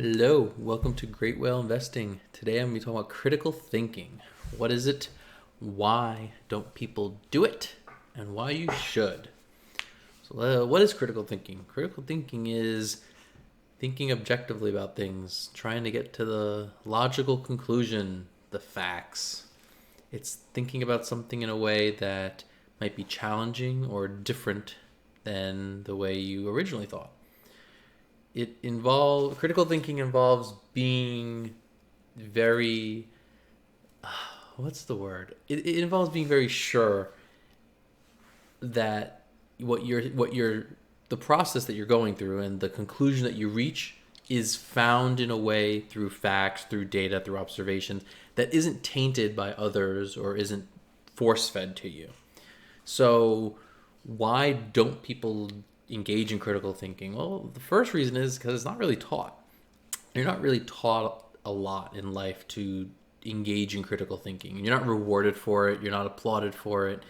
Hello, welcome to Great Whale Investing. Today I'm going to be talking about critical thinking. What is it? Why don't people do it? And why you should. So, what is critical thinking? Critical thinking is thinking objectively about things, trying to get to the logical conclusion, the facts. It's thinking about something in a way that might be challenging or different than the way you originally thought. Critical thinking involves being very what's the word? It involves being very sure that what you're the process that you're going through and the conclusion that you reach is found in a way through facts, through data, through observations that isn't tainted by others or isn't force fed to you. So why don't people engage in critical thinking? Well, the first reason is because it's not really taught. You're not really taught a lot in life to engage in critical thinking. You're not rewarded for it. You're not applauded for it.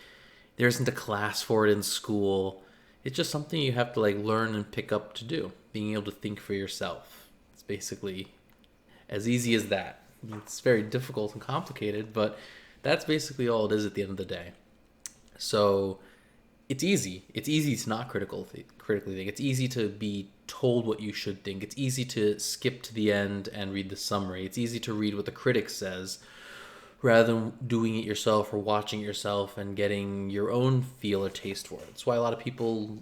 There isn't a class for it in school. It's just something you have to learn and pick up to do. Being able to think for yourself. It's basically as easy as that. It's very difficult and complicated, but that's basically all it is at the end of the day. So it's easy. It's easy to not critically think. It's easy to be told what you should think. It's easy to skip to the end and read the summary. It's easy to read what the critic says rather than doing it yourself or watching it yourself and getting your own feel or taste for it. That's why a lot of people,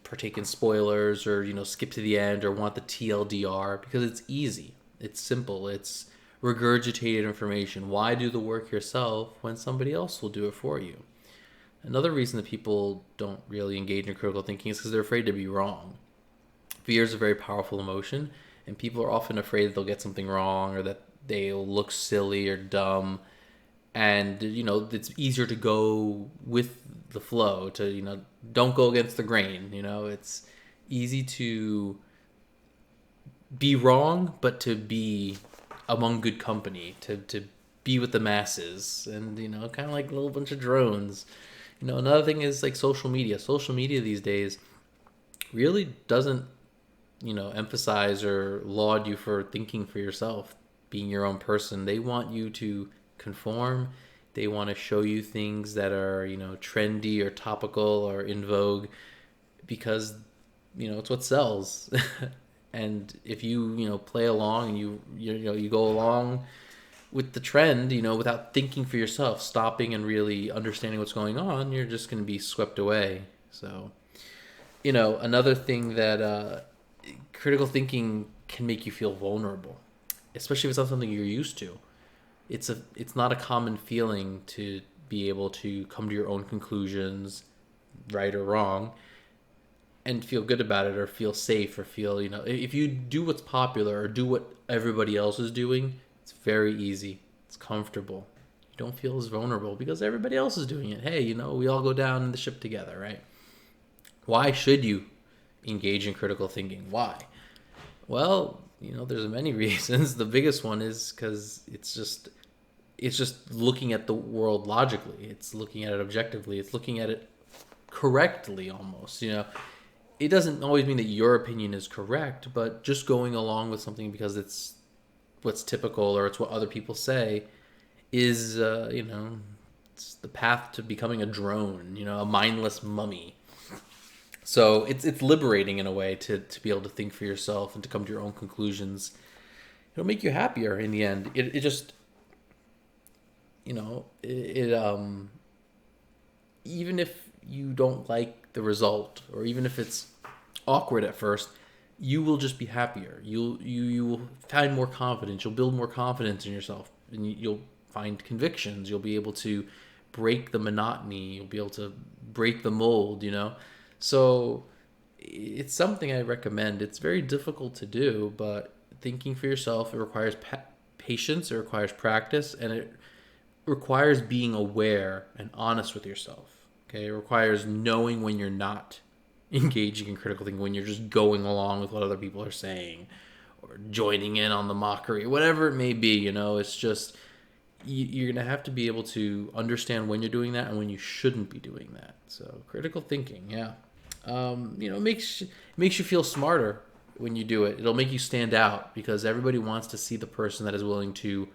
partake in spoilers or, skip to the end or want the TLDR because it's easy. It's simple. It's regurgitated information. Why do the work yourself when somebody else will do it for you? Another reason that people don't really engage in critical thinking is because they're afraid to be wrong. Fear is a very powerful emotion, and people are often afraid that they'll get something wrong or that they'll look silly or dumb. And, it's easier to go with the flow, to, don't go against the grain. It's easy to be wrong, but to be among good company, to be with the masses, and, kind of like a little bunch of drones. Another thing is social media. Social media these days really doesn't, emphasize or laud you for thinking for yourself, being your own person. They want you to conform. They want to show you things that are, trendy or topical or in vogue because, it's what sells. And if you, play along and you go along with the trend, without thinking for yourself, stopping and really understanding what's going on, you're just going to be swept away. So, another thing that critical thinking can make you feel vulnerable, especially if it's not something you're used to. It's not a common feeling to be able to come to your own conclusions, right or wrong, and feel good about it or feel safe or feel, if you do what's popular or do what everybody else is doing, it's very easy. It's comfortable. You don't feel as vulnerable because everybody else is doing it. Hey, we all go down in the ship together, right? Why should you engage in critical thinking? Why? Well, there's many reasons. The biggest one is because it's just looking at the world logically. It's looking at it objectively. It's looking at it correctly almost. It doesn't always mean that your opinion is correct, but just going along with something because it's what's typical or it's what other people say is, it's the path to becoming a drone, a mindless mummy. So it's liberating in a way to be able to think for yourself and to come to your own conclusions. It'll make you happier in the end. It just, even if you don't like the result or even if it's awkward at first, you will just be happier. You will find more confidence. You'll build more confidence in yourself, and you'll find convictions. You'll be able to break the monotony. You'll be able to break the mold. So it's something I recommend. It's very difficult to do, but thinking for yourself, it requires patience. It requires practice, and it requires being aware and honest with yourself. Okay, it requires knowing when you're not engaging in critical thinking, when you're just going along with what other people are saying or joining in on the mockery, whatever it may be. It's just you're going to have to be able to understand when you're doing that and when you shouldn't be doing that. So critical thinking, yeah. Makes you feel smarter. when you do it. It'll make you stand out because everybody wants to see the person that is willing to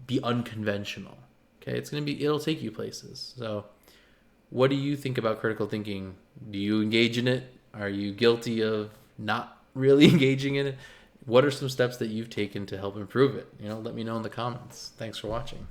be unconventional. Okay, it'll take you places. So, what do you think about critical thinking? Do you engage in it? Are you guilty of not really engaging in it? What are some steps that you've taken to help improve it? Let me know in the comments. Thanks for watching.